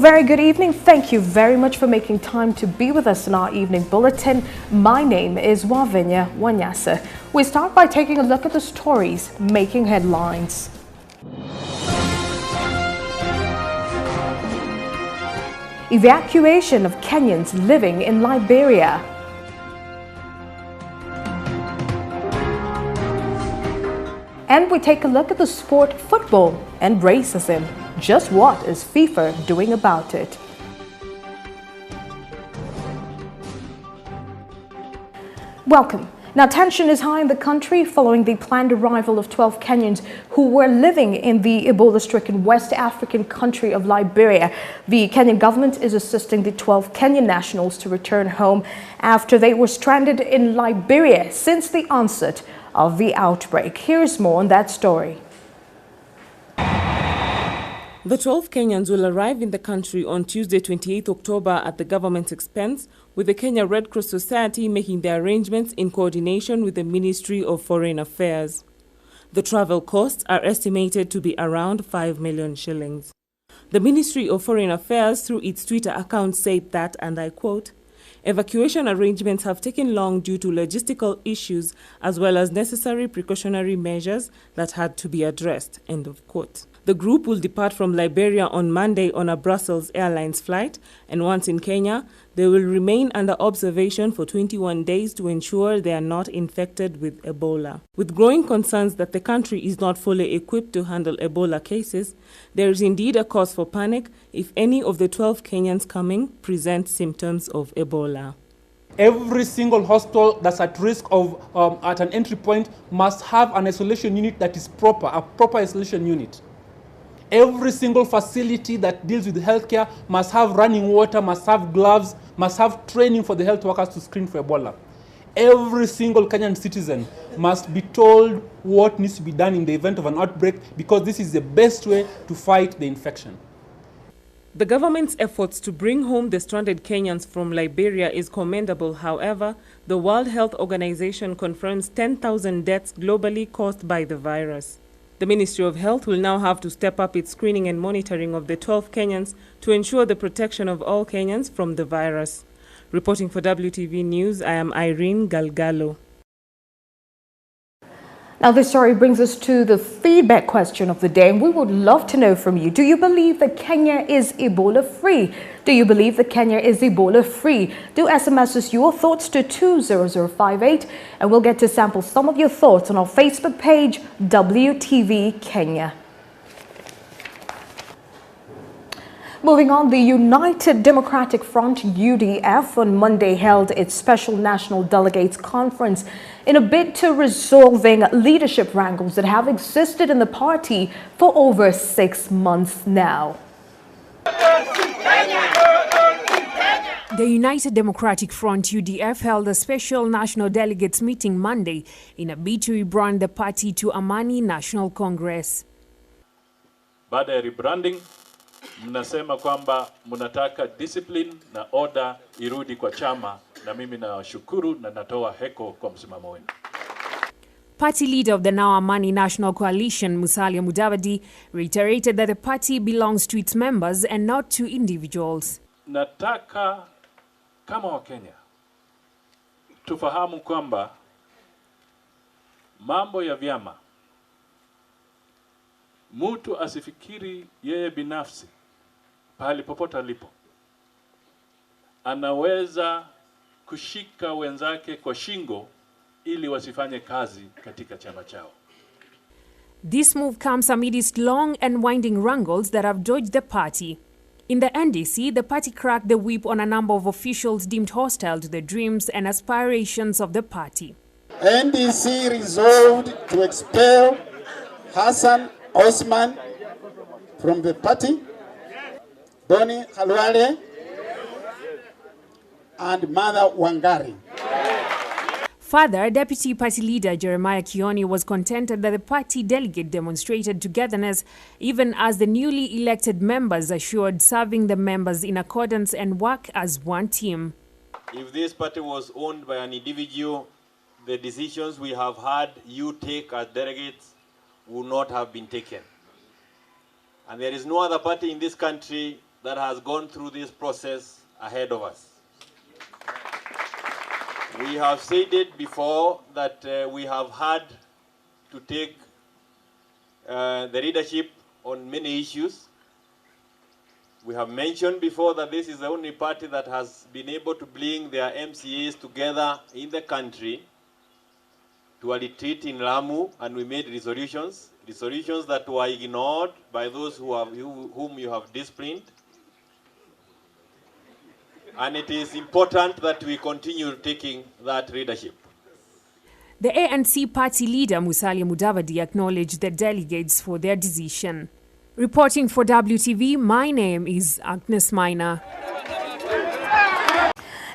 very good evening. Thank you very much for making time to be with us in our evening bulletin. My name is Wavinya Wanyasa. We start by taking a look at the stories making headlines. Evacuation of Kenyans living in Liberia. And we take a look at the sport football and racism. Just what is FIFA doing about it? Welcome. Now, tension is high in the country following the planned arrival of 12 Kenyans who were living in the Ebola-stricken West African country of Liberia. The Kenyan government is assisting the 12 Kenyan nationals to return home after they were stranded in Liberia since the onset of the outbreak. Here's more on that story. The 12 Kenyans will arrive in the country on Tuesday, 28 October at the government's expense, with the Kenya Red Cross Society making the arrangements in coordination with the Ministry of Foreign Affairs. The travel costs are estimated to be around 5 million shillings. The Ministry of Foreign Affairs, through its Twitter account, said that, and I quote, "Evacuation arrangements have taken long due to logistical issues as well as necessary precautionary measures that had to be addressed," end of quote. The group will depart from Liberia on Monday on a Brussels Airlines flight, and once in Kenya, they will remain under observation for 21 days to ensure they are not infected with Ebola. With growing concerns that the country is not fully equipped to handle Ebola cases, there is indeed a cause for panic if any of the 12 Kenyans coming present symptoms of Ebola. Every single hospital that's at risk of at an entry point must have an isolation unit that is proper, a proper isolation unit. Every single facility that deals with healthcare must have running water, must have gloves, must have training for the health workers to screen for Ebola. Every single Kenyan citizen must be told what needs to be done in the event of an outbreak, because this is the best way to fight the infection. The government's efforts to bring home the stranded Kenyans from Liberia is commendable. However, the World Health Organization confirms 10,000 deaths globally caused by the virus. The Ministry of Health will now have to step up its screening and monitoring of the 12 Kenyans to ensure the protection of all Kenyans from the virus. Reporting for WTV News, I am Irene Galgalo. Now, this story brings us to the feedback question of the day, and we would love to know from you. Do you believe that Kenya is Ebola-free? Do you believe that Kenya is Ebola-free? Do SMS us your thoughts to 20058, and we'll get to sample some of your thoughts on our Facebook page, WTV Kenya. Moving on, the United Democratic Front, UDF, on Monday held its special National Delegates Conference in a bid to resolving leadership wrangles that have existed in the party for over 6 months now. The United Democratic Front, UDF, held a special National Delegates meeting Monday in a bid to rebrand the party to Amani National Congress. Baada ya rebranding, mnasema kwamba mnataka discipline na order irudi kwa chama, na mimi nawashukuru na natoa heko kwa msimamo wenu. Party leader of the Now Amani National Coalition, Musalia Mudavadi, reiterated that the party belongs to its members and not to individuals. Nataka kama Wakenya tufahamu kwamba mambo ya vyama, mtu asifikiri yeye binafsi pahali popote alipo anaweza kushika wenzake kwa shingo ili wasifanye kazi katika chama chao. This move comes amidst long and winding wrangles that have dogged the party. In the NDC, the party cracked the whip on a number of officials deemed hostile to the dreams and aspirations of the party. NDC resolved to expel Hassan Osman from the party, Boni Khalwale, and Mother Wangari. Further, Deputy Party Leader Jeremiah Kioni was contented that the party delegate demonstrated togetherness even as the newly elected members assured serving the members in accordance and work as one team. If this party was owned by an individual, the decisions we have had you take as delegates would not have been taken. And there is no other party in this country that has gone through this process ahead of us. We have said it before that we have had to take the leadership on many issues. We have mentioned before that this is the only party that has been able to bring their MCAs together in the country to a retreat in Lamu, and we made resolutions that were ignored by those whom you have disciplined. And it is important that we continue taking that leadership. The ANC party leader Musalia Mudavadi acknowledged the delegates for their decision. Reporting for WTV, my name is Agnes Minor.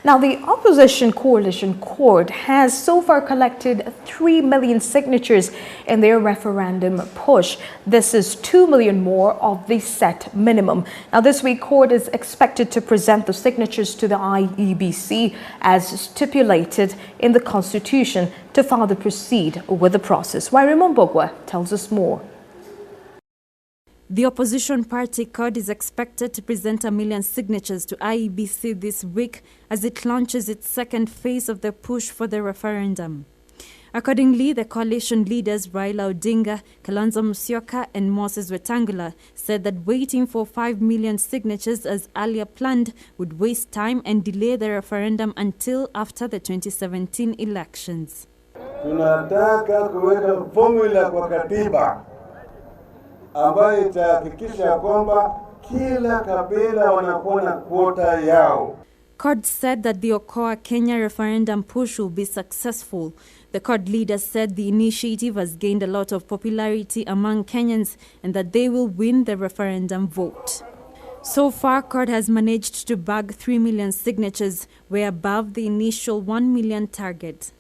Now, the opposition coalition court has so far collected 3 million signatures in their referendum push. This is 2 million more of the set minimum. Now, this week, court is expected to present the signatures to the IEBC as stipulated in the Constitution to further proceed with the process. Raymond Bogwa tells us more. The opposition party CORD is expected to present 1 million signatures to IEBC this week as it launches its second phase of the push for the referendum. Accordingly, the coalition leaders Raila Odinga, Kalonzo Musyoka and Moses Wetangula said that waiting for 5 million signatures as earlier planned would waste time and delay the referendum until after the 2017 elections. Tunataka kuweka formula kwa katiba ambayo itahakikisha kwamba kila kabila wanakuwa na quota yao. CORD said that the Okoa Kenya referendum push will be successful. The CORD leader said the initiative has gained a lot of popularity among Kenyans and that they will win the referendum vote. So far, CORD has managed to bag 3 million signatures, way above the initial 1 million target.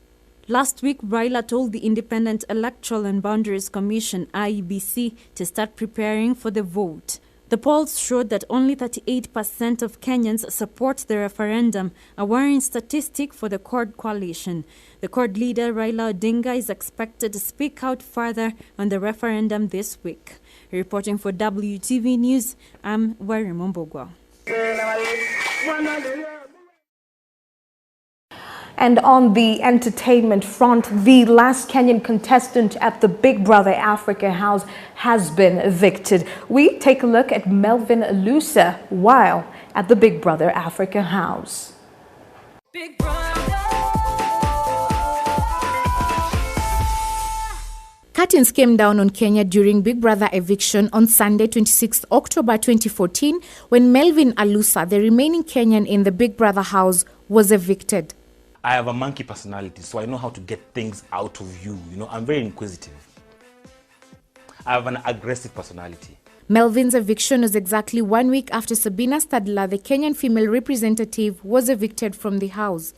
Last week, Raila told the Independent Electoral and Boundaries Commission, IEBC, to start preparing for the vote. The polls showed that only 38% of Kenyans support the referendum, a worrying statistic for the CORD coalition. The CORD leader, Raila Odinga, is expected to speak out further on the referendum this week. Reporting for WTV News, I'm Raymond Bogwa. And on the entertainment front, the last Kenyan contestant at the Big Brother Africa house has been evicted. We take a look at Melvin Alusa while at the Big Brother Africa house. Big Brother. Curtains came down on Kenya during Big Brother eviction on Sunday, 26 October 2014, when Melvin Alusa, the remaining Kenyan in the Big Brother house, was evicted. I have a monkey personality, so I know how to get things out of you. You know, I'm very inquisitive. I have an aggressive personality. Melvin's eviction was exactly 1 week after Sabina Stadler, the Kenyan female representative, was evicted from the house.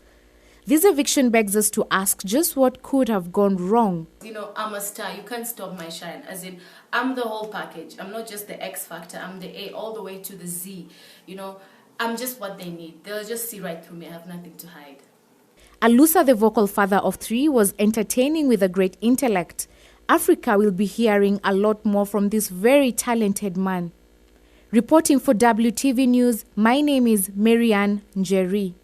This eviction begs us to ask just what could have gone wrong. You know, I'm a star. You can't stop my shine. As in, I'm the whole package. I'm not just the X factor. I'm the A all the way to the Z. You know, I'm just what they need. They'll just see right through me. I have nothing to hide. Alusa, the vocal father of 3, was entertaining with a great intellect. Africa will be hearing a lot more from this very talented man. Reporting for WTV News, my name is Marianne Njeri.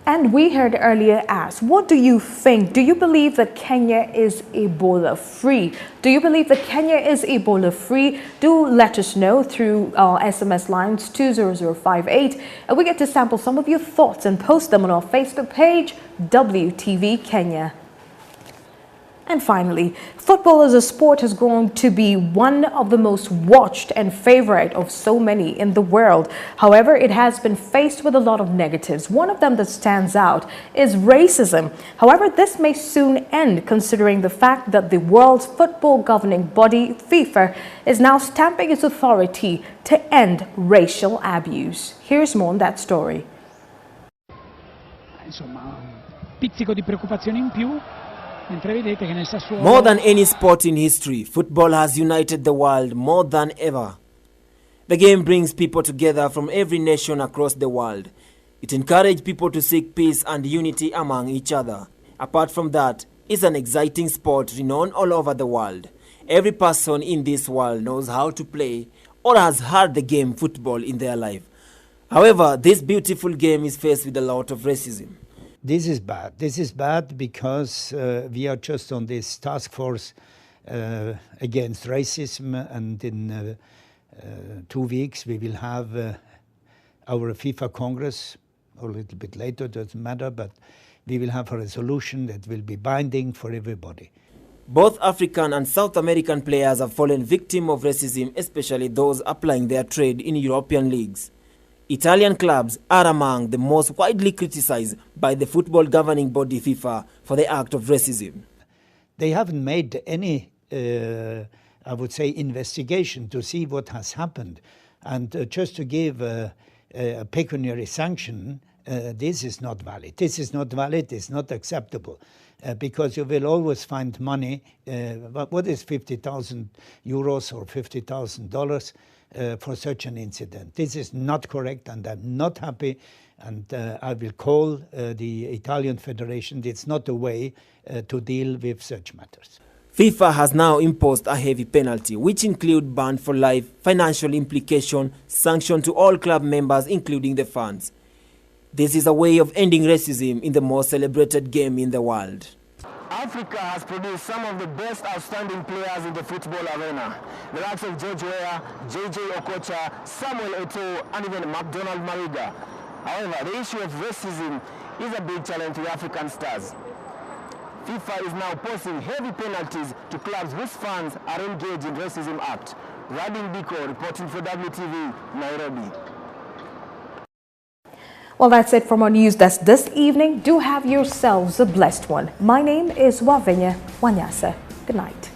And we heard earlier asked, what do you think? Do you believe that Kenya is Ebola free? Do you believe that Kenya is Ebola free? Do let us know through our SMS lines 20058. And we get to sample some of your thoughts and post them on our Facebook page, WTV Kenya. And finally, football as a sport has grown to be one of the most watched and favorite of so many in the world. However, it has been faced with a lot of negatives. One of them that stands out is racism. However, this may soon end considering the fact that the world's football governing body, FIFA, is now stamping its authority to end racial abuse. Here's more on that story. Insomma, un pizzico di preoccupazione in più. More than any sport in history, football has united the world more than ever. The game brings people together from every nation across the world. It encourages people to seek peace and unity among each other. Apart from that, it's an exciting sport renowned all over the world. Every person in this world knows how to play or has heard the game football in their life. However, this beautiful game is faced with a lot of racism. This is bad. This is bad because we are just on this task force against racism, and in 2 weeks we will have our FIFA Congress, or a little bit later, doesn't matter, but we will have a resolution that will be binding for everybody. Both African and South American players have fallen victim of racism, especially those applying their trade in European leagues. Italian clubs are among the most widely criticized by the football governing body FIFA for the act of racism. They haven't made any, I would say, investigation to see what has happened. And just to give a pecuniary sanction, this is not valid. This is not valid, it's not acceptable. Because you will always find money. What is 50,000 euros or $50,000 for such an incident? This is not correct, and I'm not happy. And I will call the Italian Federation. It's not a way to deal with such matters. FIFA has now imposed a heavy penalty, which include ban for life, financial implication, sanction to all club members, including the fans. This is a way of ending racism in the most celebrated game in the world. Africa has produced some of the best outstanding players in the football arena. The likes of George Weah, JJ Okocha, Samuel Eto'o, and even McDonald Mariga. However, the issue of racism is a big challenge to the African stars. FIFA is now posting heavy penalties to clubs whose fans are engaged in racism act. Radin Biko reporting for WTV, Nairobi. Well, that's it from our news desk this evening. Do have yourselves a blessed one. My name is Wavenya Wanyasa. Good night.